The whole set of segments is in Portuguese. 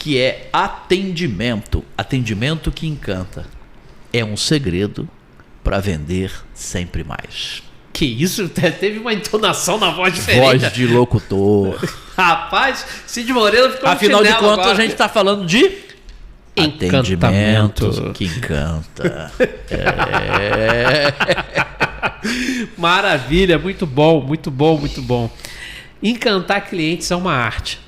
que é atendimento. Atendimento que encanta. É um segredo para vender sempre mais. Que isso? Teve uma entonação na voz diferente. Voz de locutor. Rapaz, Cid Moreira ficou Afinal de contas, agora. a gente está falando de Encantamento. atendimento que encanta. Maravilha, muito bom, muito bom, muito bom. Encantar clientes é uma arte.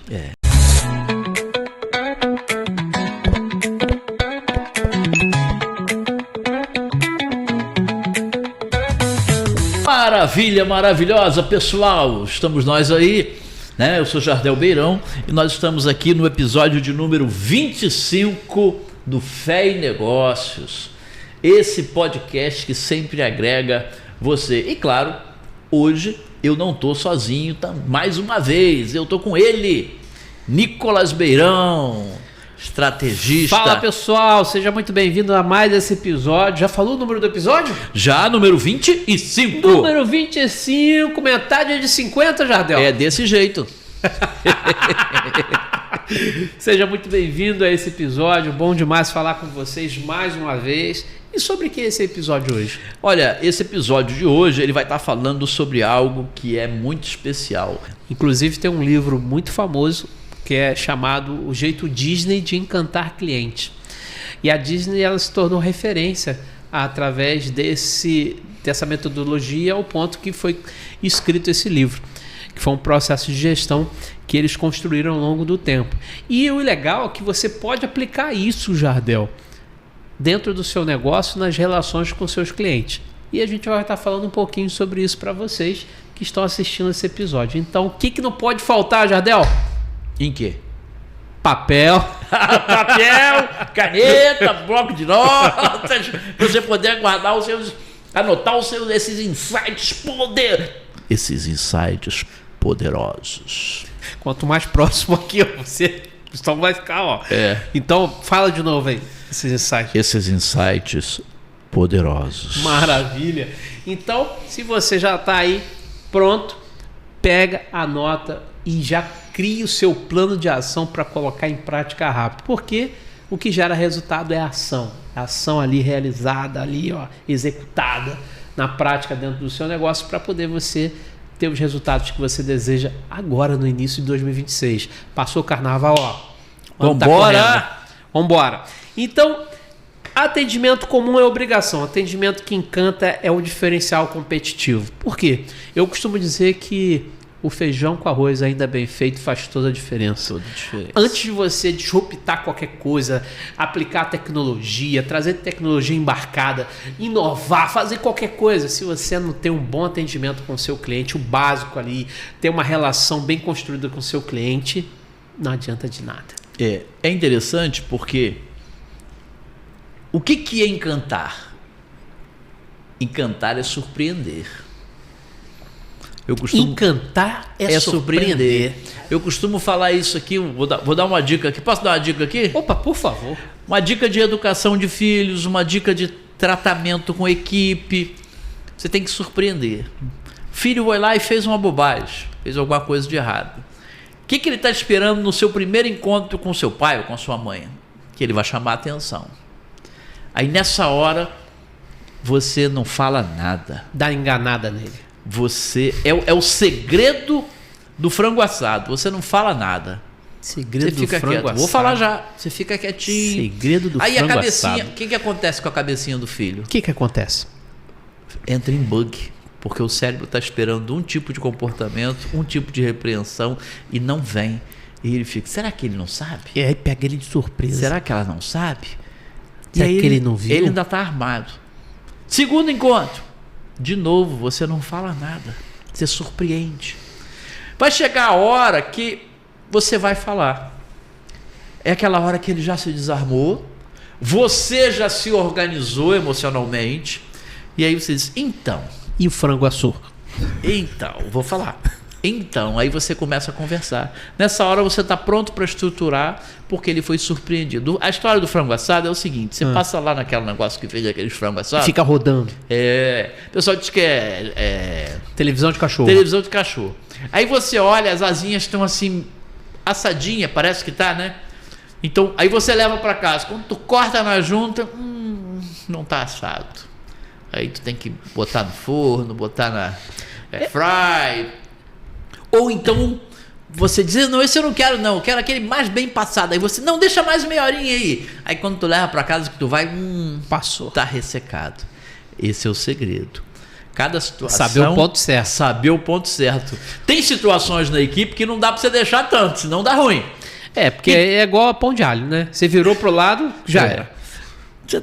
Maravilha, maravilhosa, pessoal. Estamos nós aí, né? Eu sou Jardel Beirão e nós estamos aqui no episódio de número 25 do Fé e Negócios. Esse podcast que sempre agrega você. E claro, hoje eu não estou sozinho, mais uma vez. Eu estou com ele, Nicolas Beirão, estrategista. Fala, pessoal, seja muito bem-vindo a mais esse episódio. Já falou o número do episódio? Já, número 25. Número 25, metade de 50, Jardel. É desse jeito. Seja muito bem-vindo a esse episódio. Bom demais falar com vocês mais uma vez. E sobre que é esse episódio hoje? Olha, esse episódio de hoje ele vai estar falando sobre algo que é muito especial. Inclusive tem um livro muito famoso que é chamado O Jeito Disney de Encantar Cliente. E a Disney ela se tornou referência através dessa metodologia ao ponto que foi escrito esse livro, que foi um processo de gestão que eles construíram ao longo do tempo. E o legal é que você pode aplicar isso, Jardel, dentro do seu negócio, nas relações com seus clientes. E a gente vai estar falando um pouquinho sobre isso para vocês que estão assistindo esse episódio. Então, o que não pode faltar, Jardel? Em quê? Papel. Papel, caneta, bloco de notas, para você poder guardar os seus, anotar esses insights esses insights poderosos. Quanto mais próximo aqui, ó, você só vai ficar, ó. Então, fala de novo aí, esses insights. Esses insights poderosos. Maravilha. Então, se você já está aí pronto, pega, anota e já crie o seu plano de ação para colocar em prática rápido. Porque o que gera resultado é a ação. A ação ali realizada, ali, ó, executada na prática dentro do seu negócio para poder você ter os resultados que você deseja agora no início de 2026. Passou o carnaval, ó. Vambora! Então, atendimento comum é obrigação. Atendimento que encanta é o diferencial competitivo. Por quê? Eu costumo dizer que o feijão com arroz ainda bem feito faz toda a diferença. Antes de você disruptar qualquer coisa, aplicar tecnologia, trazer tecnologia embarcada, inovar, fazer qualquer coisa, se você não tem um bom atendimento com o seu cliente, o básico ali, ter uma relação bem construída com o seu cliente, não adianta de nada. É interessante porque o que é encantar? Encantar é surpreender. Encantar é surpreender. Eu costumo falar isso aqui, vou dar uma dica aqui. Posso dar uma dica aqui? Opa, por favor. Uma dica de educação de filhos, uma dica de tratamento com equipe. Você tem que surpreender. O filho foi lá e fez uma bobagem, fez alguma coisa de errado. O que ele está esperando no seu primeiro encontro com seu pai ou com sua mãe? Que ele vai chamar a atenção. Aí nessa hora, você não fala nada. Dá enganada nele. Você é o segredo do frango assado. Você não fala nada. Segredo você fica do frango quieto. assado. Vou falar já. Você fica quietinho. Segredo do frango assado. Aí a cabecinha. O que acontece com a cabecinha do filho? O que acontece? Entra em bug. Porque o cérebro está esperando um tipo de comportamento, um tipo de repreensão e não vem. E ele fica, será que ele não sabe? E aí pega ele de surpresa. Será que ela não sabe? Será que ele não viu? Ele ainda está armado. Segundo encontro. De novo, você não fala nada. Você surpreende. Vai chegar a hora que você vai falar. É aquela hora que ele já se desarmou, você já se organizou emocionalmente, e aí você diz, então. E o frango assou? Então, vou falar. Então, aí você começa a conversar. Nessa hora você está pronto para estruturar, porque ele foi surpreendido. A história do frango assado é o seguinte: você passa lá naquele negócio que fez aqueles frango assado. Fica rodando. O pessoal diz que é televisão de cachorro. Televisão de cachorro. Aí você olha, as asinhas estão assim, assadinha, parece que tá, né? Então, aí você leva para casa. Quando tu corta na junta, não tá assado. Aí tu tem que botar no forno, botar na fry. Ou então você diz, não, esse eu não quero não, eu quero aquele mais bem passado. Aí você, não, deixa mais meia horinha aí. Aí quando tu leva para casa que tu vai, passou. Tá ressecado. Esse é o segredo. Cada situação... Saber o ponto certo. Saber o ponto certo. Tem situações na equipe que não dá para você deixar tanto, senão dá ruim. Porque é igual a pão de alho, né? Você virou pro lado, já era. Você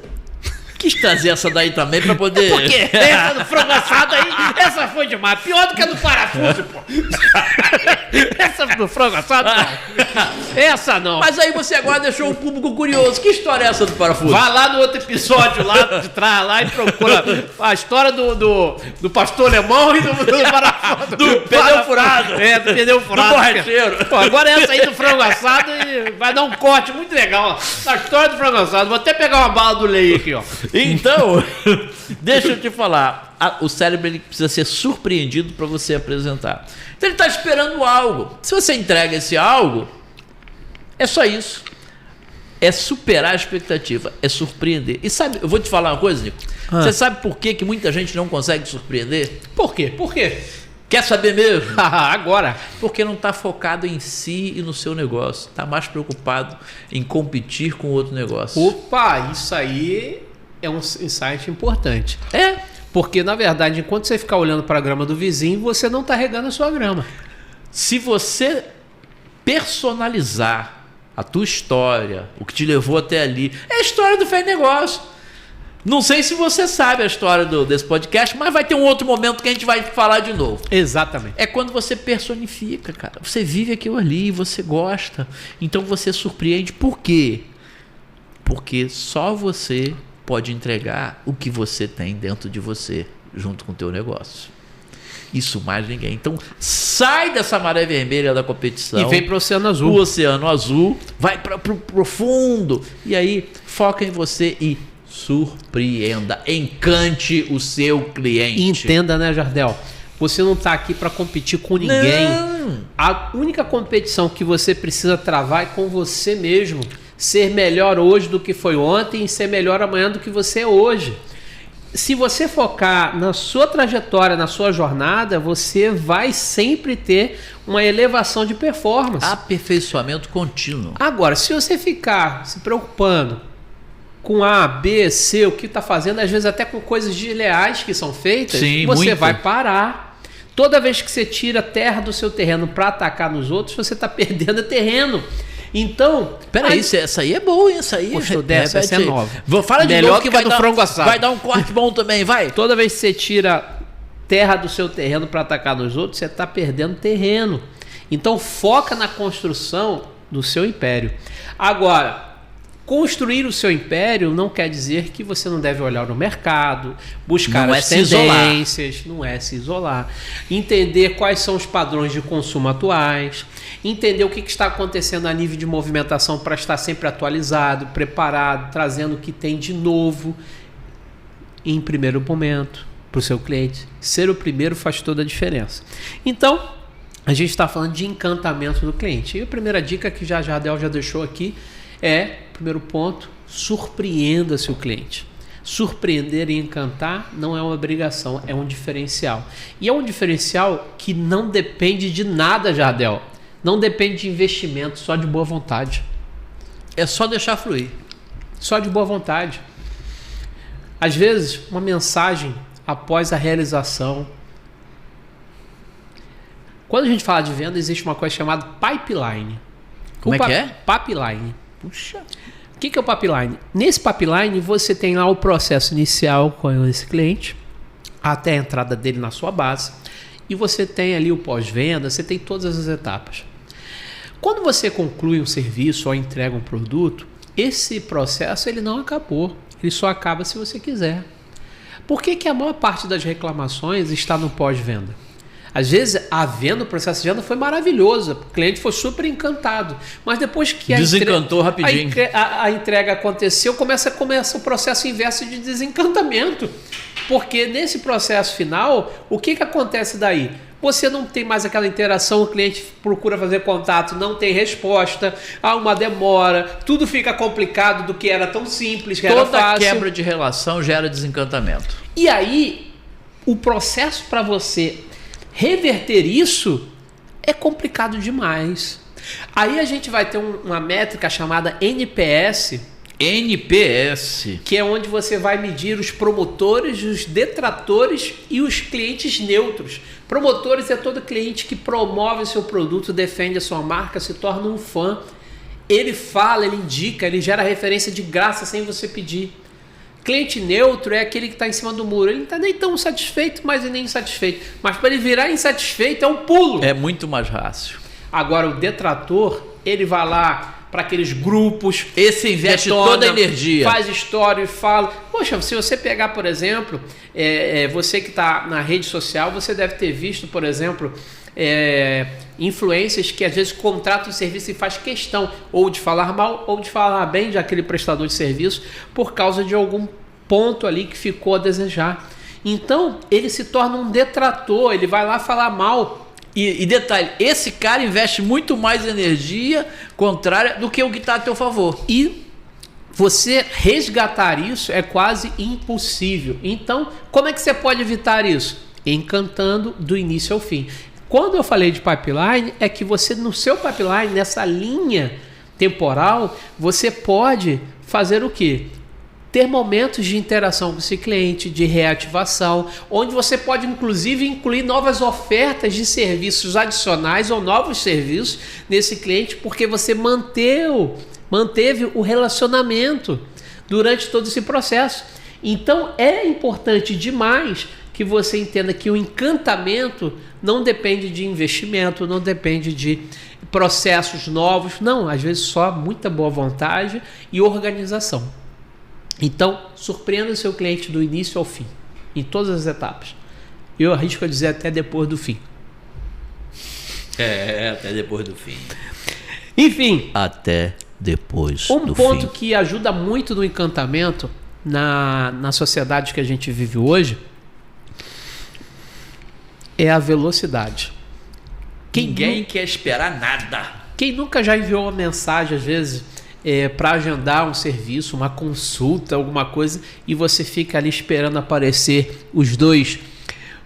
quis trazer essa daí também para poder... Por quê? Essa do frango assado aí, essa foi demais. Pior do que a do parafuso, pô. Essa do frango assado, não. Essa não. Mas aí você agora deixou o público curioso. Que história é essa do parafuso? Vai lá no outro episódio lá de trás lá e procura a história do pastor alemão e do parafuso. Do pneu furado. Do pneu furado. Do borracheiro. Pô, agora essa aí do frango assado e vai dar um corte muito legal. A história do frango assado. Vou até pegar uma bala do Lei aqui, ó. Então, deixa eu te falar. O cérebro ele precisa ser surpreendido para você apresentar. Então ele está esperando algo. Se você entrega esse algo, é só isso. É superar a expectativa, é surpreender. E sabe, eu vou te falar uma coisa, Nico. Você sabe por que muita gente não consegue surpreender? Por quê? Por quê? Quer saber mesmo? Agora. Porque não está focado em si e no seu negócio. Está mais preocupado em competir com outro negócio. Opa, isso aí é um insight importante. Porque, na verdade, enquanto você ficar olhando para a grama do vizinho, você não está regando a sua grama. Se você personalizar a tua história, o que te levou até ali, é a história do Fé em Negócio. Não sei se você sabe a história desse podcast, mas vai ter um outro momento que a gente vai falar de novo. Exatamente. É quando você personifica, cara. Você vive aquilo ali, você gosta. Então você surpreende. Por quê? Porque só você pode entregar o que você tem dentro de você, junto com o teu negócio. Isso mais ninguém. Então, sai dessa maré vermelha da competição. E vem para o Oceano Azul. O Oceano Azul, vai para o profundo. E aí, foca em você e surpreenda. Encante o seu cliente. Entenda, né, Jardel? Você não está aqui para competir com ninguém. Não. A única competição que você precisa travar é com você mesmo. Ser melhor hoje do que foi ontem e ser melhor amanhã do que você é hoje. Se você focar na sua trajetória, na sua jornada, você vai sempre ter uma elevação de performance. Aperfeiçoamento contínuo. Agora, se você ficar se preocupando com A, B, C, o que está fazendo, às vezes até com coisas desleais que são feitas, sim, você muito. vai parar. Toda vez que você tira terra do seu terreno para atacar nos outros, você está perdendo terreno. Então... Peraí, essa aí é boa, hein? Essa aí... Gostou dessa? Essa é nova. Fala de melhor novo que vai do dar, frango assado. Vai dar um corte bom também, vai. Toda vez que você tira terra do seu terreno para atacar nos outros, você está perdendo terreno. Então foca na construção do seu império. Agora, construir o seu império não quer dizer que você não deve olhar no mercado, buscar as tendências, não é se isolar, entender quais são os padrões de consumo atuais, entender o que está acontecendo a nível de movimentação para estar sempre atualizado, preparado, trazendo o que tem de novo em primeiro momento para o seu cliente. Ser o primeiro faz toda a diferença. Então, a gente está falando de encantamento do cliente. E a primeira dica que Jardel já deixou aqui é, primeiro ponto, surpreenda seu cliente. Surpreender e encantar não é uma obrigação, é um diferencial. E é um diferencial que não depende de nada, Jardel. Não depende de investimento, só de boa vontade. É só deixar fluir. Só de boa vontade. Às vezes, uma mensagem após a realização. Quando a gente fala de venda, existe uma coisa chamada pipeline. Como é que é? Pipeline. Puxa. O que é o pipeline? Nesse pipeline, você tem lá o processo inicial com esse cliente, até a entrada dele na sua base, e você tem ali o pós-venda, você tem todas as etapas. Quando você conclui um serviço ou entrega um produto, esse processo ele não acabou, ele só acaba se você quiser. Por que a maior parte das reclamações está no pós-venda? Às vezes, a venda, o processo de venda foi maravilhoso, o cliente foi super encantado, mas depois que desencantou rapidinho. A entrega aconteceu, começa o processo inverso de desencantamento, porque nesse processo final, o que acontece daí? você não tem mais aquela interação, o cliente procura fazer contato, não tem resposta, há uma demora, tudo fica complicado do que era tão simples, que era fácil. Toda quebra de relação gera desencantamento. E aí, o processo para você reverter isso é complicado demais. Aí a gente vai ter uma métrica chamada NPS, que é onde você vai medir os promotores, os detratores e os clientes neutros. Promotores é todo cliente que promove o seu produto, defende a sua marca, se torna um fã. Ele fala, ele indica, ele gera referência de graça sem você pedir. Cliente neutro é aquele que está em cima do muro. Ele não está nem tão satisfeito, mas nem insatisfeito. Mas para ele virar insatisfeito é um pulo. É muito mais fácil. Agora o detrator, ele vai lá para aqueles grupos. Esse investe toda a energia. Faz história e fala. Poxa, se você pegar, por exemplo, você que está na rede social, você deve ter visto, por exemplo, influencers que às vezes contratam o serviço e faz questão ou de falar mal ou de falar bem de aquele prestador de serviço por causa de algum ponto ali que ficou a desejar. Então, ele se torna um detrator, ele vai lá falar mal. E detalhe, esse cara investe muito mais energia contrária do que o que está a teu favor. E você resgatar isso é quase impossível. Então, como é que você pode evitar isso? Encantando do início ao fim. Quando eu falei de pipeline, é que você, no seu pipeline, nessa linha temporal, você pode fazer o quê? Ter momentos de interação com esse cliente, de reativação, onde você pode inclusive incluir novas ofertas de serviços adicionais ou novos serviços nesse cliente, porque você manteve o relacionamento durante todo esse processo. Então é importante demais que você entenda que o encantamento não depende de investimento, não depende de processos novos, não, às vezes só muita boa vontade e organização. Então, surpreenda o seu cliente do início ao fim, em todas as etapas. Eu arrisco a dizer até depois do fim. Até depois do fim. Enfim. Até depois do fim. Um ponto que ajuda muito no encantamento na sociedade que a gente vive hoje é a velocidade. Ninguém quer esperar nada. Quem nunca já enviou uma mensagem, às vezes, para agendar um serviço, uma consulta, alguma coisa, e você fica ali esperando aparecer os dois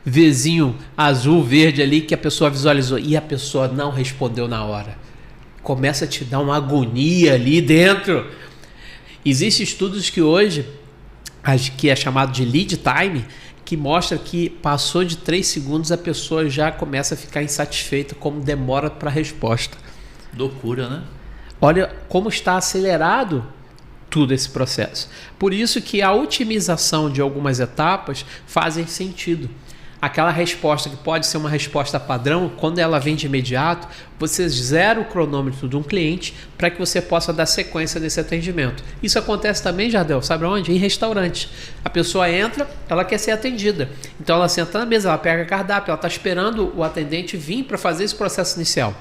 Vzinho azul, verde ali que a pessoa visualizou e a pessoa não respondeu na hora. Começa a te dar uma agonia ali dentro. Existem estudos que hoje, que é chamado de lead time, que mostra que passou de 3 segundos a pessoa já começa a ficar insatisfeita como demora para a resposta. Loucura, né? Olha como está acelerado tudo esse processo. Por isso que a otimização de algumas etapas fazem sentido. Aquela resposta que pode ser uma resposta padrão, quando ela vem de imediato, você zera o cronômetro de um cliente para que você possa dar sequência nesse atendimento. Isso acontece também, Jardel, sabe onde? Em restaurantes. A pessoa entra, ela quer ser atendida. Então ela senta na mesa, ela pega cardápio, ela está esperando o atendente vir para fazer esse processo inicial.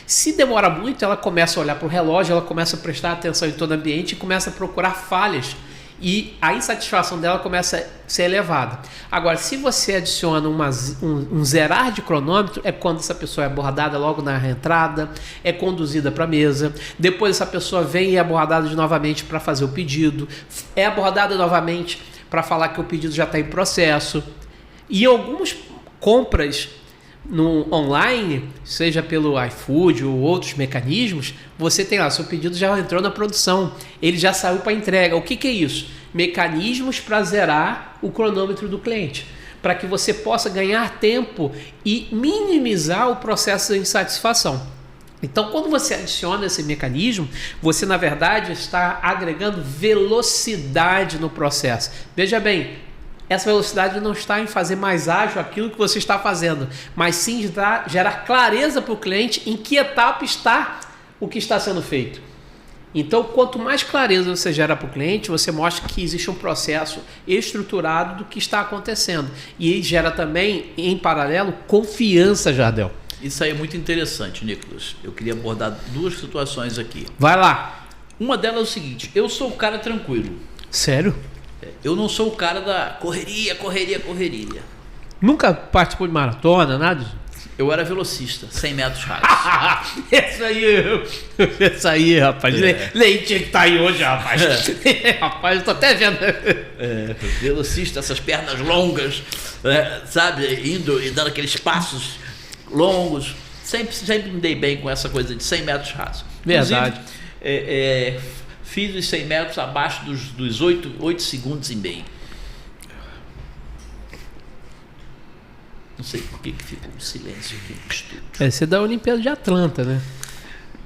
Se demora muito, ela começa a olhar para o relógio, ela começa a prestar atenção em todo o ambiente e começa a procurar falhas. E a insatisfação dela começa a ser elevada. Agora, se você adiciona um zerar de cronômetro, é quando essa pessoa é abordada logo na entrada, é conduzida para a mesa, depois essa pessoa vem e é abordada novamente para fazer o pedido, é abordada novamente para falar que o pedido já está em processo. E algumas compras no online, seja pelo iFood ou outros mecanismos, você tem lá, seu pedido já entrou na produção, ele já saiu para entrega. O que é isso? Mecanismos para zerar o cronômetro do cliente, para que você possa ganhar tempo e minimizar o processo de insatisfação. Então, quando você adiciona esse mecanismo, você na verdade está agregando velocidade no processo. Veja bem, essa velocidade não está em fazer mais ágil aquilo que você está fazendo, mas sim gerar clareza para o cliente em que etapa está o que está sendo feito. Então, quanto mais clareza você gera para o cliente, você mostra que existe um processo estruturado do que está acontecendo. E gera também, em paralelo, confiança, Jardel. Isso aí é muito interessante, Nicolas. Eu queria abordar 2 situações aqui. Vai lá. Uma delas é o seguinte: eu sou o cara tranquilo. Sério? Eu não sou o cara da correria. Nunca participou de maratona, nada? Eu era velocista, 100 metros rasos. Essa aí, rapaz. Leite tinha que estar aí hoje, rapaz. Rapaz, eu tô até vendo. Velocista, essas pernas longas, sabe? Indo e dando aqueles passos longos. Sempre me dei bem com essa coisa de 100 metros rasos. Verdade. Fiz os 100 metros abaixo dos 8 segundos e meio. Não sei por que ficou um silêncio aqui no estúdio. Esse é da Olimpíada de Atlanta, né?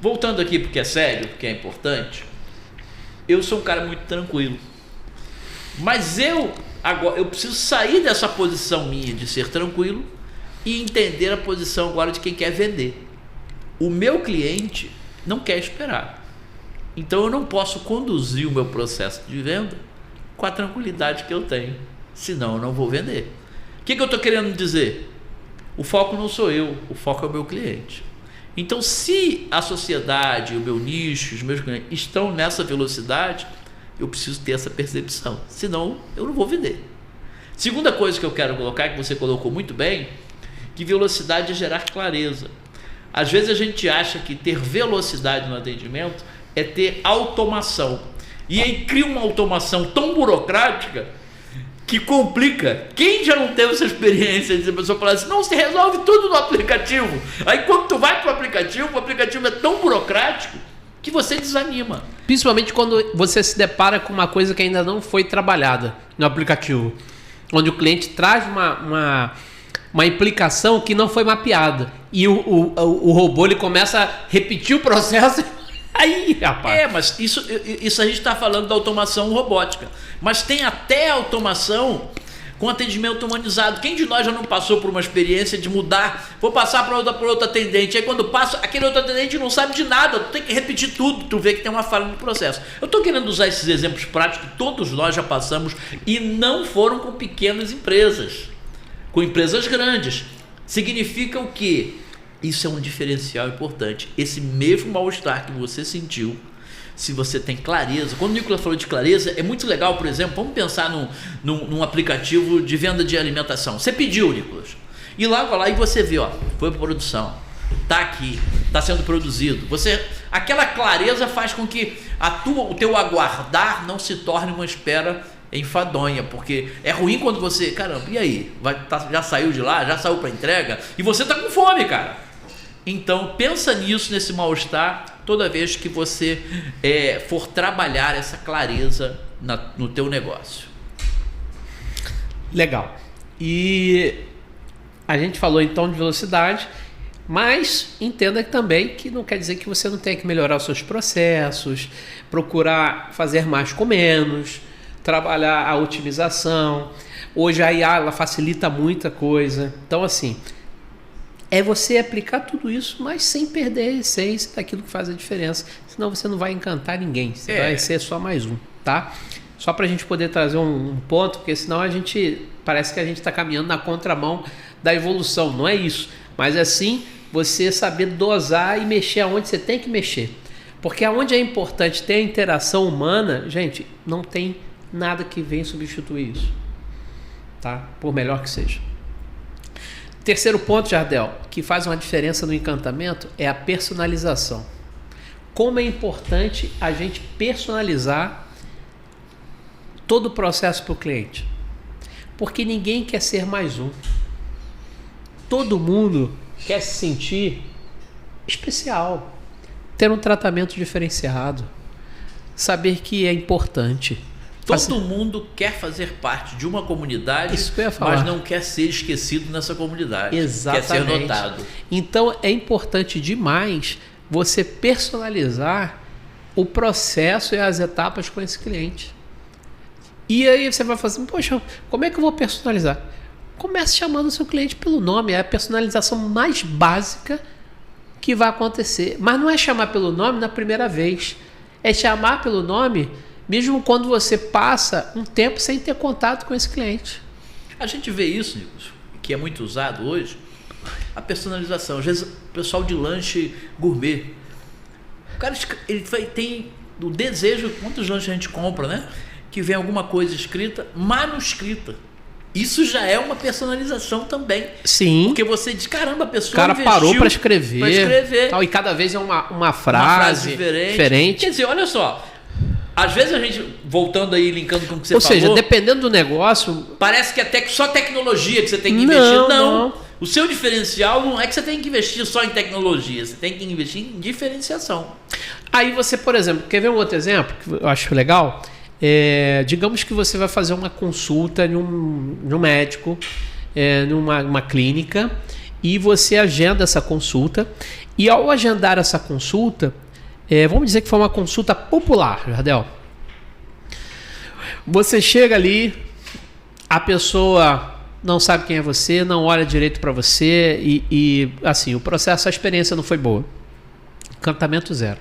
Voltando aqui porque é sério, porque é importante, eu sou um cara muito tranquilo. Mas agora eu preciso sair dessa posição minha de ser tranquilo e entender a posição agora de quem quer vender. O meu cliente não quer esperar. Então eu não posso conduzir o meu processo de venda com a tranquilidade que eu tenho. Senão eu não vou vender. O que eu estou querendo dizer? O foco não sou eu, o foco é o meu cliente. Então, se a sociedade, o meu nicho, os meus clientes estão nessa velocidade, eu preciso ter essa percepção. Senão, eu não vou vender. Segunda coisa que eu quero colocar, que você colocou muito bem, que velocidade é gerar clareza. Às vezes a gente acha que ter velocidade no atendimento é ter automação. E aí cria uma automação tão burocrática que complica. Quem já não teve essa experiência de a pessoa falar assim, não, você resolve tudo no aplicativo. Aí quando tu vai para o aplicativo é tão burocrático que você desanima. Principalmente quando você se depara com uma coisa que ainda não foi trabalhada no aplicativo. Onde o cliente traz uma implicação que não foi mapeada. E o robô ele começa a repetir o processo. Aí, rapaz. Mas isso a gente está falando da automação robótica. Mas tem até automação com atendimento humanizado. Quem de nós já não passou por uma experiência de mudar? Vou passar para outro atendente. Aí quando passa, aquele outro atendente não sabe de nada. Tu tem que repetir tudo. Tu vê que tem uma falha no processo. Eu estou querendo usar esses exemplos práticos que todos nós já passamos e não foram com pequenas empresas. Com empresas grandes. Significa o quê? Isso é um diferencial importante. Esse mesmo mal-estar que você sentiu, se você tem clareza. Quando o Nicolas falou de clareza, é muito legal, por exemplo, vamos pensar num aplicativo de venda de alimentação. Você pediu, Nicolas, e logo lá e você vê, foi para produção, está aqui, está sendo produzido. Aquela clareza faz com que o teu aguardar não se torne uma espera enfadonha, porque é ruim quando você, caramba, e aí? Já saiu de lá, já saiu para entrega, e você está com fome, cara. Então, pensa nisso, nesse mal-estar, toda vez que você for trabalhar essa clareza no teu negócio. Legal. E a gente falou então de velocidade, mas entenda também que não quer dizer que você não tenha que melhorar os seus processos, procurar fazer mais com menos, trabalhar a otimização. Hoje a IA ela facilita muita coisa. Então, assim, é você aplicar tudo isso, mas sem perder a essência daquilo que faz a diferença. Senão você não vai encantar ninguém. Você vai ser só mais um, tá? Só para a gente poder trazer um ponto, porque senão parece que a gente está caminhando na contramão da evolução. Não é isso. Mas assim, você saber dosar e mexer aonde você tem que mexer. Porque aonde é importante ter a interação humana, gente, não tem nada que venha substituir isso. Tá? Por melhor que seja. Terceiro ponto, Jardel, que faz uma diferença no encantamento é a personalização. Como é importante a gente personalizar todo o processo para o cliente. Porque ninguém quer ser mais um. Todo mundo quer se sentir especial, ter um tratamento diferenciado, saber que é importante. Todo mundo quer fazer parte de uma comunidade, isso que eu ia falar, mas não quer ser esquecido nessa comunidade. Exatamente. Quer ser notado. Então é importante demais você personalizar o processo e as etapas com esse cliente. E aí você vai falar assim, poxa, como é que eu vou personalizar? Comece chamando o seu cliente pelo nome, é a personalização mais básica que vai acontecer. Mas não é chamar pelo nome na primeira vez, é chamar pelo nome mesmo quando você passa um tempo sem ter contato com esse cliente. A gente vê isso, Nicolas, que é muito usado hoje, a personalização. Às vezes o pessoal de lanche gourmet, o cara ele tem o desejo, quantos lanches a gente compra, né? Que vem alguma coisa escrita, manuscrita. Isso já é uma personalização também. Sim. Porque você diz, caramba, a pessoa O cara parou para escrever. Pra escrever. Tal, e cada vez é uma frase diferente. Quer dizer, olha só. Às vezes a gente, voltando aí, linkando com o que você falou... Ou seja, dependendo do negócio... Parece que é só tecnologia que você tem que investir. Não. O seu diferencial não é que você tem que investir só em tecnologia. Você tem que investir em diferenciação. Aí você, por exemplo... Quer ver um outro exemplo que eu acho legal? Digamos que você vai fazer uma consulta num médico, numa clínica, e você agenda essa consulta. E ao agendar essa consulta... vamos dizer que foi uma consulta popular, Jardel. Você chega ali, a pessoa não sabe quem é você, não olha direito para você e assim, o processo, a experiência não foi boa. Encantamento zero.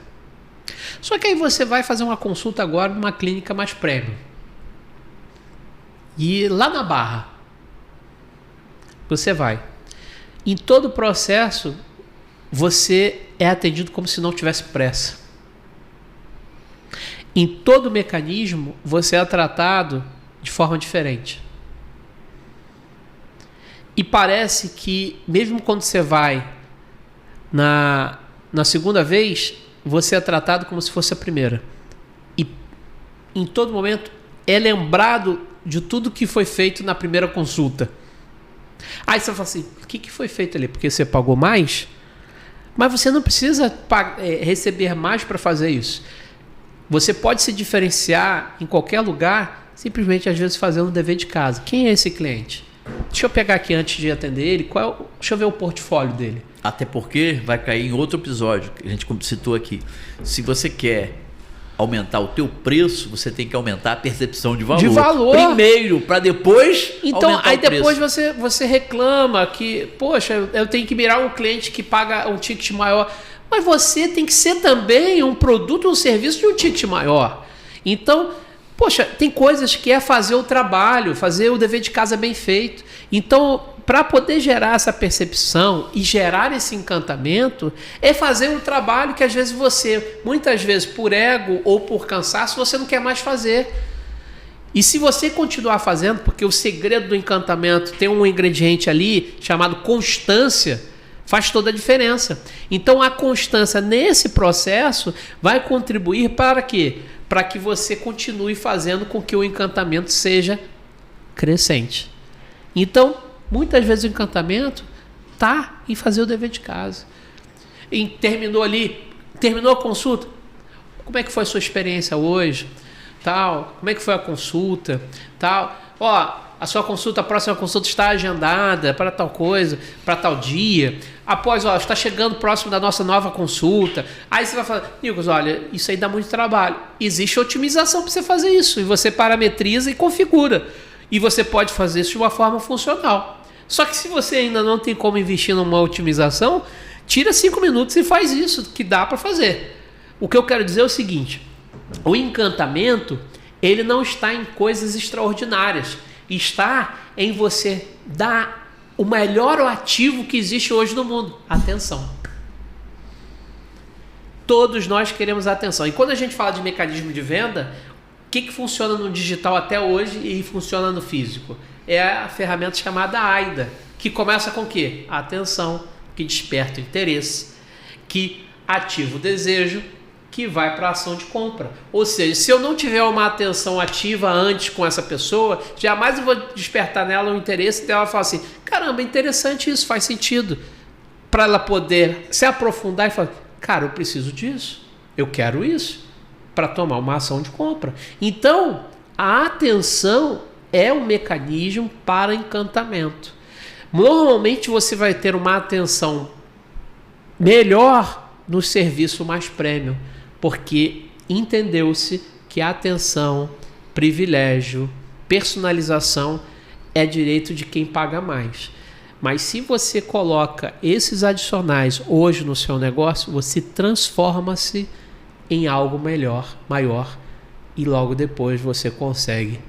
Só que aí você vai fazer uma consulta agora numa clínica mais premium. E lá na Barra, você vai. Em todo o processo, você é atendido como se não tivesse pressa. Em todo o mecanismo, você é tratado de forma diferente. E parece que, mesmo quando você vai na segunda vez, você é tratado como se fosse a primeira. E, em todo momento, é lembrado de tudo que foi feito na primeira consulta. Aí você fala assim, o que foi feito ali? Porque você pagou mais? Mas você não precisa receber mais para fazer isso. Você pode se diferenciar em qualquer lugar, simplesmente às vezes fazendo o dever de casa. Quem é esse cliente? Deixa eu pegar aqui antes de atender ele. Deixa eu ver o portfólio dele. Até porque vai cair em outro episódio que a gente citou aqui. Se você quer aumentar o teu preço, você tem que aumentar a percepção de valor. De valor. Primeiro, para depois então, aumentar o preço. Então, aí depois você reclama que, poxa, eu tenho que mirar um cliente que paga um ticket maior. Mas você tem que ser também um produto, um serviço de um ticket maior. Então, poxa, tem coisas que é fazer o trabalho, fazer o dever de casa bem feito. Então, para poder gerar essa percepção e gerar esse encantamento, é fazer um trabalho que às vezes você, muitas vezes por ego ou por cansaço, você não quer mais fazer. E se você continuar fazendo, porque o segredo do encantamento tem um ingrediente ali chamado constância, faz toda a diferença. Então a constância nesse processo vai contribuir para quê? Para que você continue fazendo com que o encantamento seja crescente. Então, muitas vezes o encantamento está em fazer o dever de casa. E terminou a consulta. Como é que foi a sua experiência hoje? Tal, como é que foi a consulta? Tal. A sua consulta, a próxima consulta está agendada para tal coisa, para tal dia. Após, está chegando próximo da nossa nova consulta. Aí você vai falar, Nicolas, olha, isso aí dá muito trabalho. Existe otimização para você fazer isso. E você parametriza e configura. E você pode fazer isso de uma forma funcional. Só que se você ainda não tem como investir numa otimização, tira 5 minutos e faz isso, que dá para fazer. O que eu quero dizer é o seguinte, o encantamento, ele não está em coisas extraordinárias. Está em você dar o melhor ativo que existe hoje no mundo, atenção. Todos nós queremos atenção. E quando a gente fala de mecanismo de venda, o que funciona no digital até hoje e funciona no físico? É a ferramenta chamada AIDA, que começa com o quê? A atenção, que desperta o interesse, que ativa o desejo, que vai para a ação de compra. Ou seja, se eu não tiver uma atenção ativa antes com essa pessoa, jamais eu vou despertar nela o interesse dela falar assim, caramba, é interessante isso, faz sentido. Para ela poder se aprofundar e falar, cara, eu preciso disso, eu quero isso, para tomar uma ação de compra. Então, a atenção é um mecanismo para encantamento. Normalmente você vai ter uma atenção melhor no serviço mais premium, porque entendeu-se que a atenção, privilégio, personalização é direito de quem paga mais. Mas se você coloca esses adicionais hoje no seu negócio, você transforma-se em algo melhor, maior, e logo depois você consegue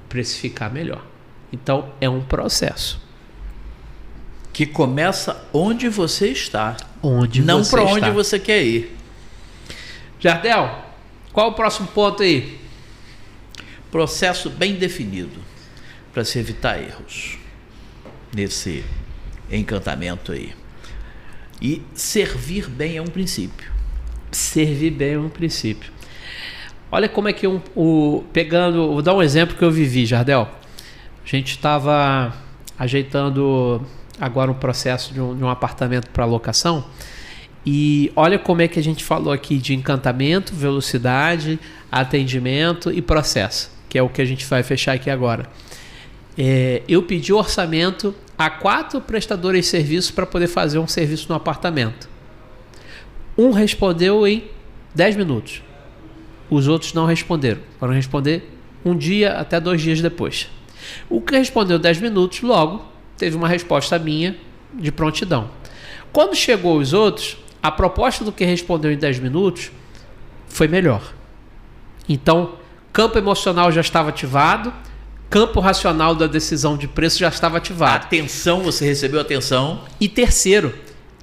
precificar melhor. Então é um processo que começa onde você está, não para onde você quer ir. Jardel, qual o próximo ponto aí? Processo bem definido. para se evitar erros nesse encantamento aí. E servir bem é um princípio. Servir bem é um princípio. Olha como é que vou dar um exemplo que eu vivi, Jardel. A gente estava ajeitando agora um processo de um apartamento para locação, e olha como é que a gente falou aqui de encantamento, velocidade, atendimento e processo, que é o que a gente vai fechar aqui agora. Eu pedi orçamento a 4 prestadores de serviço para poder fazer um serviço no apartamento. Um respondeu em 10 minutos. Os outros não responderam. Foram responder um dia até 2 dias depois. O que respondeu 10 minutos, logo, teve uma resposta minha de prontidão. Quando chegou os outros, a proposta do que respondeu em 10 minutos foi melhor. Então, campo emocional já estava ativado, campo racional da decisão de preço já estava ativado. Atenção, você recebeu atenção. E terceiro,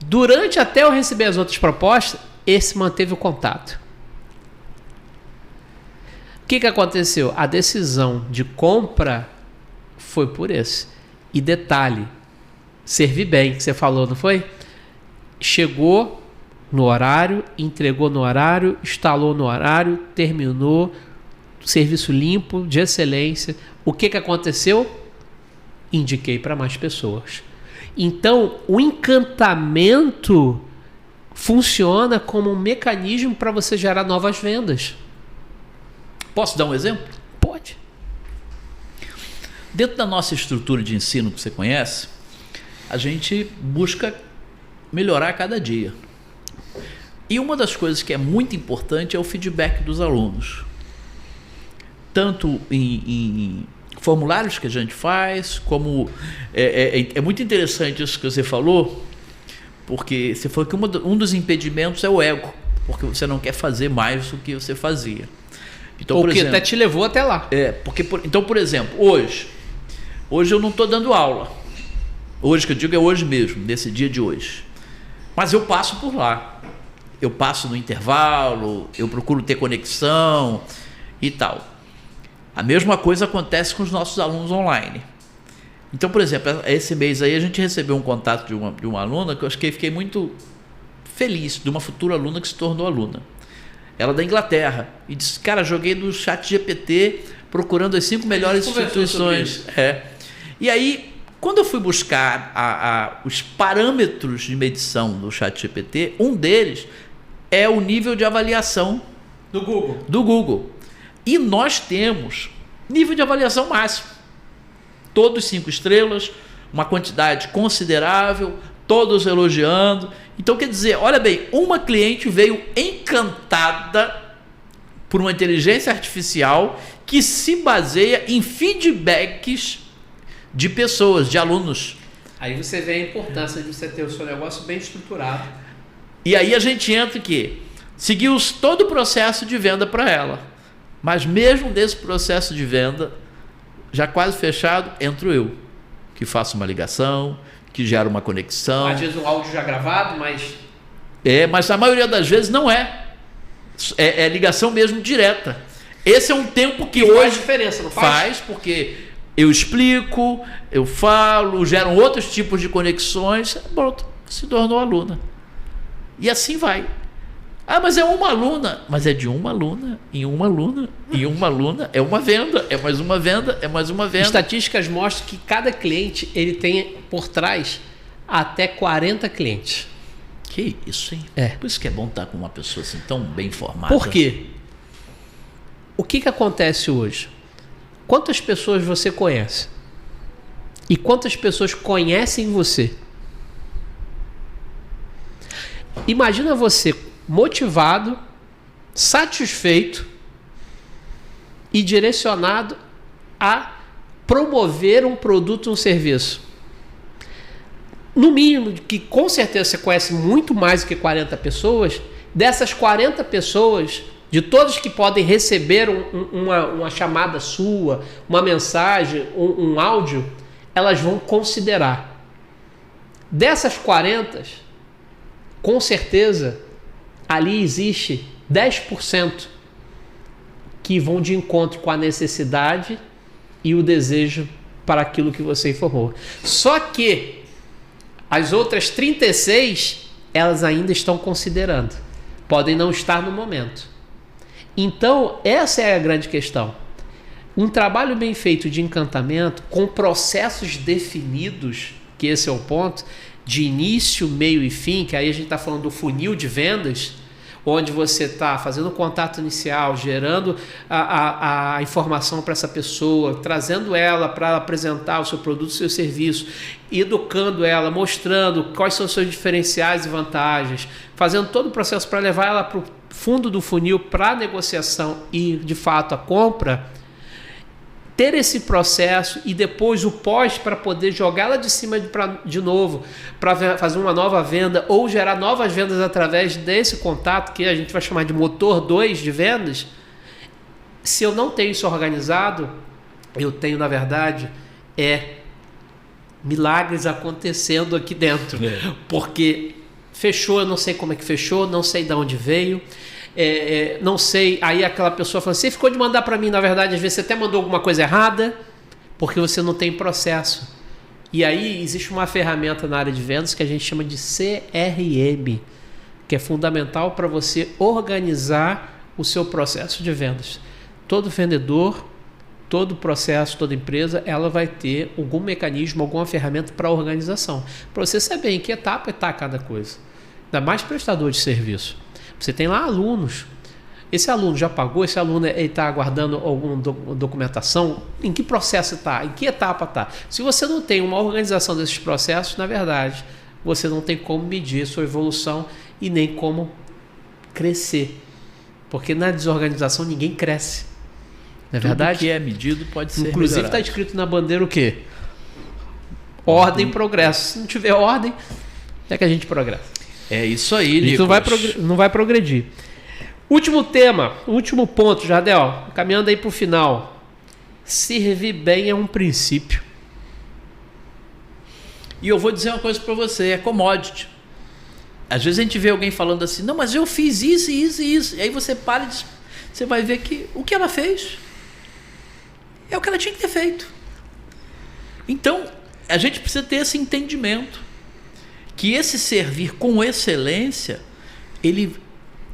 durante até eu receber as outras propostas, esse manteve o contato. O que aconteceu? A decisão de compra foi por esse. E detalhe, servir bem, que você falou, não foi? Chegou no horário, entregou no horário, instalou no horário, terminou, serviço limpo, de excelência. O que aconteceu? Indiquei para mais pessoas. Então, o encantamento funciona como um mecanismo para você gerar novas vendas. Posso dar um exemplo? Pode. Dentro da nossa estrutura de ensino que você conhece, a gente busca melhorar a cada dia. E uma das coisas que é muito importante é o feedback dos alunos. Tanto em formulários que a gente faz, como... É muito interessante isso que você falou, porque você falou que um dos impedimentos é o ego, porque você não quer fazer mais do que você fazia. Então, porque até te levou até lá. Então, por exemplo, hoje eu não estou dando aula. Hoje, que eu digo, é hoje mesmo, nesse dia de hoje. Mas eu passo por lá. Eu passo no intervalo, eu procuro ter conexão e tal. A mesma coisa acontece com os nossos alunos online. Então, por exemplo, esse mês aí a gente recebeu um contato de uma aluna que eu acho que fiquei muito feliz, de uma futura aluna que se tornou aluna. Ela é da Inglaterra. E disse, cara, joguei no ChatGPT procurando as 5 melhores instituições. E aí, quando eu fui buscar os parâmetros de medição do ChatGPT, um deles é o nível de avaliação do Google. E nós temos nível de avaliação máximo. Todos 5 estrelas, uma quantidade considerável, todos elogiando. Então, quer dizer, olha bem, uma cliente veio encantada por uma inteligência artificial que se baseia em feedbacks de pessoas, de alunos. Aí você vê a importância de você ter o seu negócio bem estruturado. E aí a gente entra que seguiu todo o processo de venda para ela. Mas mesmo desse processo de venda, já quase fechado, entro eu, que faço uma ligação, que gera uma conexão. Às vezes um áudio já gravado, mas... mas a maioria das vezes não é. É ligação mesmo direta. Esse é um tempo que hoje... Faz diferença, não faz? Faz, porque eu explico, eu falo, geram outros tipos de conexões, pronto, se tornou aluna. E assim vai. Mas é uma aluna. Mas é de uma aluna, em uma aluna, em uma aluna, é uma venda, é mais uma venda, é mais uma venda. Estatísticas mostram que cada cliente, ele tem por trás até 40 clientes. Que isso, hein? Por isso que é bom estar com uma pessoa assim tão bem informada. Por quê? O que acontece hoje? Quantas pessoas você conhece? E quantas pessoas conhecem você? Imagina você motivado, satisfeito e direcionado a promover um produto ou um serviço. No mínimo, que com certeza você conhece muito mais do que 40 pessoas. Dessas 40 pessoas, de todos que podem receber uma chamada sua, uma mensagem, um áudio, elas vão considerar. Dessas 40, com certeza, ali existe 10% que vão de encontro com a necessidade e o desejo para aquilo que você informou. Só que as outras 36, elas ainda estão considerando. Podem não estar no momento. Então, essa é a grande questão. Um trabalho bem feito de encantamento, com processos definidos, que esse é o ponto, de início, meio e fim, que aí a gente está falando do funil de vendas, onde você está fazendo o contato inicial, gerando a informação para essa pessoa, trazendo ela para apresentar o seu produto, o seu serviço, educando ela, mostrando quais são os seus diferenciais e vantagens, fazendo todo o processo para levar ela para o fundo do funil, para a negociação e, de fato, a compra. Ter esse processo e depois o pós para poder jogá-la de cima de novo, para fazer uma nova venda ou gerar novas vendas através desse contato, que a gente vai chamar de motor 2 de vendas. Se eu não tenho isso organizado, eu tenho, na verdade, milagres acontecendo aqui dentro. Porque fechou, eu não sei como é que fechou, não sei de onde veio. Não sei, aí aquela pessoa fala, você ficou de mandar para mim, na verdade, às vezes você até mandou alguma coisa errada, porque você não tem processo. E aí existe uma ferramenta na área de vendas que a gente chama de CRM, que é fundamental para você organizar o seu processo de vendas. Todo vendedor, todo processo, toda empresa, ela vai ter algum mecanismo, alguma ferramenta para organização, para você saber em que etapa está cada coisa. Ainda mais prestador de serviço. Você tem lá alunos. Esse aluno já pagou? Esse aluno está aguardando alguma documentação? Em que processo está? Em que etapa está? Se você não tem uma organização desses processos, na verdade, você não tem como medir sua evolução e nem como crescer. Porque na desorganização ninguém cresce. Não é verdade? Tudo que é medido pode ser Inclusive está escrito na bandeira o quê? Ordem e progresso. Se não tiver ordem, é que a gente progressa. É isso aí, Nicolas. Não vai progredir. Último tema, último ponto, Jardel. Caminhando aí para o final. Servir bem é um princípio. E eu vou dizer uma coisa para você, é commodity. Às vezes a gente vê alguém falando assim, não, mas eu fiz isso, isso e isso. E aí você para e diz, você vai ver que o que ela fez é o que ela tinha que ter feito. Então, a gente precisa ter esse entendimento. Que esse servir com excelência, ele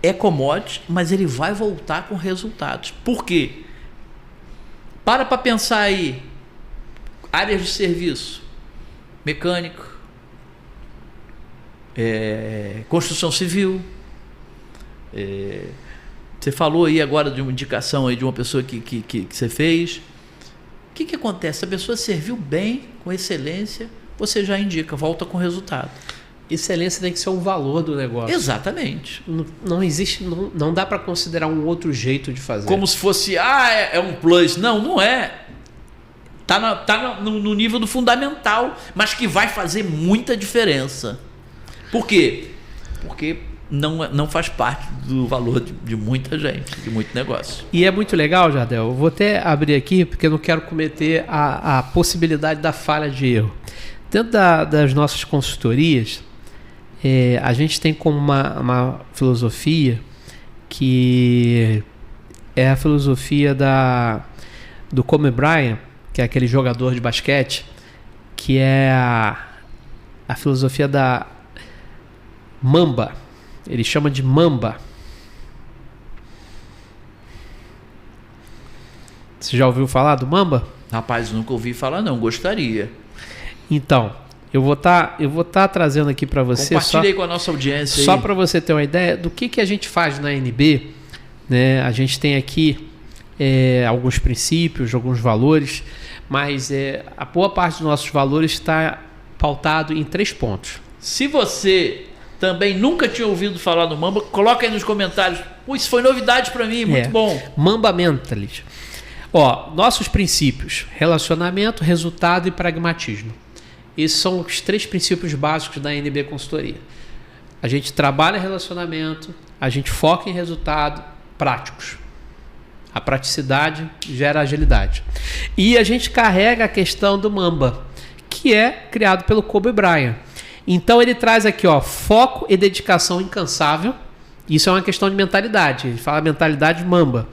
é commodity, mas ele vai voltar com resultados. Por quê? Para pensar aí, áreas de serviço, mecânico, construção civil. Você falou aí agora de uma indicação aí de uma pessoa que você fez. O que acontece? A pessoa serviu bem, com excelência, você já indica, volta com resultado. Excelência tem que ser um valor do negócio. Exatamente. Não existe, não dá para considerar um outro jeito de fazer. Como se fosse, é um plus. Não é. Tá no nível do fundamental, mas que vai fazer muita diferença. Por quê? Porque não faz parte do valor de muita gente, de muito negócio. E é muito legal, Jardel. Eu vou até abrir aqui, porque eu não quero cometer a possibilidade da falha de erro. Dentro das nossas consultorias, a gente tem como uma filosofia que é a filosofia do Kobe Bryant, que é aquele jogador de basquete, que é a filosofia da Mamba. Ele chama de Mamba. Você já ouviu falar do Mamba? Rapaz, nunca ouvi falar não, gostaria. Então, eu vou tá trazendo aqui para você. Compartilha aí com a nossa audiência. Só para você ter uma ideia do que a gente faz na NB. Né? A gente tem aqui alguns princípios, alguns valores, mas a boa parte dos nossos valores está pautado em 3 pontos. Se você também nunca tinha ouvido falar do Mamba, coloca aí nos comentários. Isso foi novidade para mim, muito bom. Mamba Mentalist. Nossos princípios: relacionamento, resultado e pragmatismo. Esses são os 3 princípios básicos da NB Consultoria. A gente trabalha relacionamento, a gente foca em resultado práticos. A praticidade gera agilidade. E a gente carrega a questão do Mamba, que é criado pelo Kobe Bryant. Então ele traz aqui, foco e dedicação incansável. Isso é uma questão de mentalidade. Ele fala mentalidade Mamba.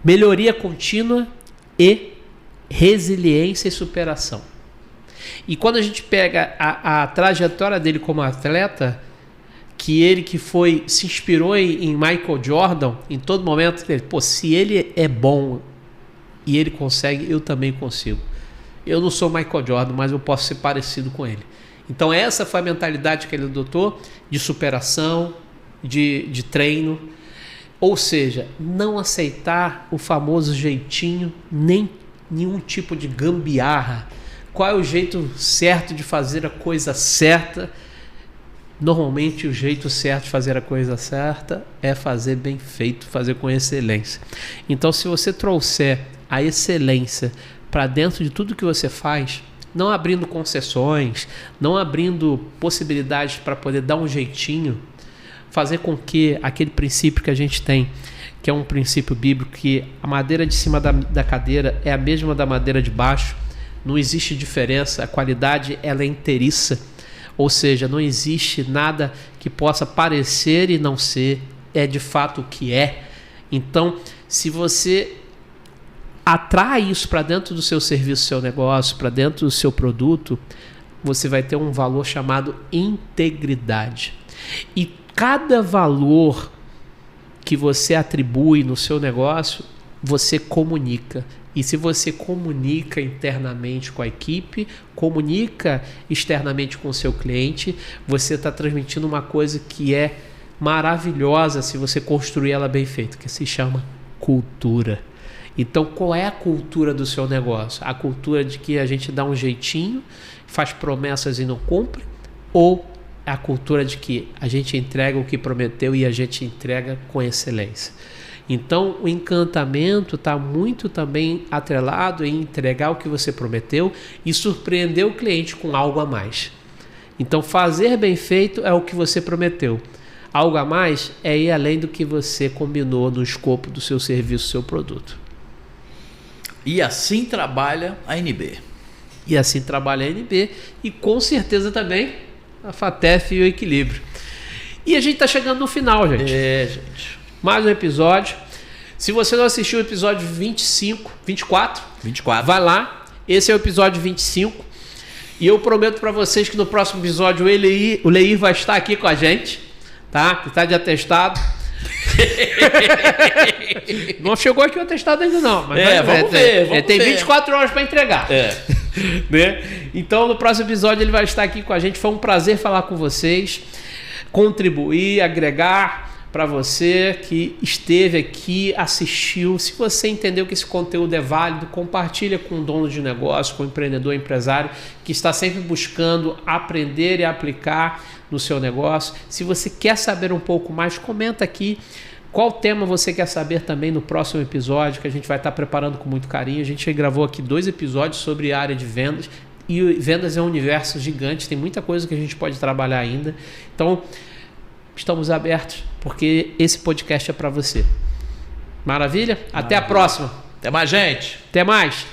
Melhoria contínua e resiliência e superação. E quando a gente pega a trajetória dele como atleta, que se inspirou em Michael Jordan, em todo momento, se ele é bom e ele consegue, eu também consigo. Eu não sou Michael Jordan, mas eu posso ser parecido com ele. Então essa foi a mentalidade que ele adotou, de superação, de treino. Ou seja, não aceitar o famoso jeitinho, nem nenhum tipo de gambiarra. Qual é o jeito certo de fazer a coisa certa? Normalmente o jeito certo de fazer a coisa certa é fazer bem feito, fazer com excelência. Então se você trouxer a excelência para dentro de tudo que você faz, não abrindo concessões, não abrindo possibilidades para poder dar um jeitinho, fazer com que aquele princípio que a gente tem, que é um princípio bíblico, que a madeira de cima da cadeira é a mesma da madeira de baixo, não existe diferença, a qualidade ela é inteiriça, ou seja, não existe nada que possa parecer e não ser, é de fato o que é. Então, se você atrai isso para dentro do seu serviço, do seu negócio, para dentro do seu produto, você vai ter um valor chamado integridade. E cada valor que você atribui no seu negócio, você comunica. E se você comunica internamente com a equipe, comunica externamente com o seu cliente, você está transmitindo uma coisa que é maravilhosa se você construir ela bem feita, que se chama cultura. Então, qual é a cultura do seu negócio? A cultura de que a gente dá um jeitinho, faz promessas e não cumpre? Ou a cultura de que a gente entrega o que prometeu e a gente entrega com excelência? Então, o encantamento está muito também atrelado em entregar o que você prometeu e surpreender o cliente com algo a mais. Então, fazer bem feito é o que você prometeu. Algo a mais é ir além do que você combinou no escopo do seu serviço, do seu produto. E assim trabalha a NB. E assim trabalha a NB e com certeza também a FATEF e o Equilíbrio. E a gente está chegando no final, gente. Gente. Mais um episódio. Se você não assistiu o episódio 24, vai lá. Esse é o episódio 25. E eu prometo para vocês que no próximo episódio o Leir vai estar aqui com a gente, tá? Que está de atestado. Não chegou aqui o atestado ainda não, mas vamos ver. Tem 24 horas para entregar. Né? Então no próximo episódio ele vai estar aqui com a gente. Foi um prazer falar com vocês, contribuir, agregar para você que esteve aqui, assistiu. Se você entendeu que esse conteúdo é válido, compartilha com o dono de negócio, com o empreendedor, empresário que está sempre buscando aprender e aplicar no seu negócio. Se você quer saber um pouco mais, comenta aqui qual tema você quer saber também no próximo episódio, que a gente vai estar preparando com muito carinho. A gente gravou aqui 2 episódios sobre a área de vendas, e vendas é um universo gigante, tem muita coisa que a gente pode trabalhar ainda. Então, estamos abertos, porque esse podcast é para você. Maravilha? Até a próxima. Até mais, gente. Até mais.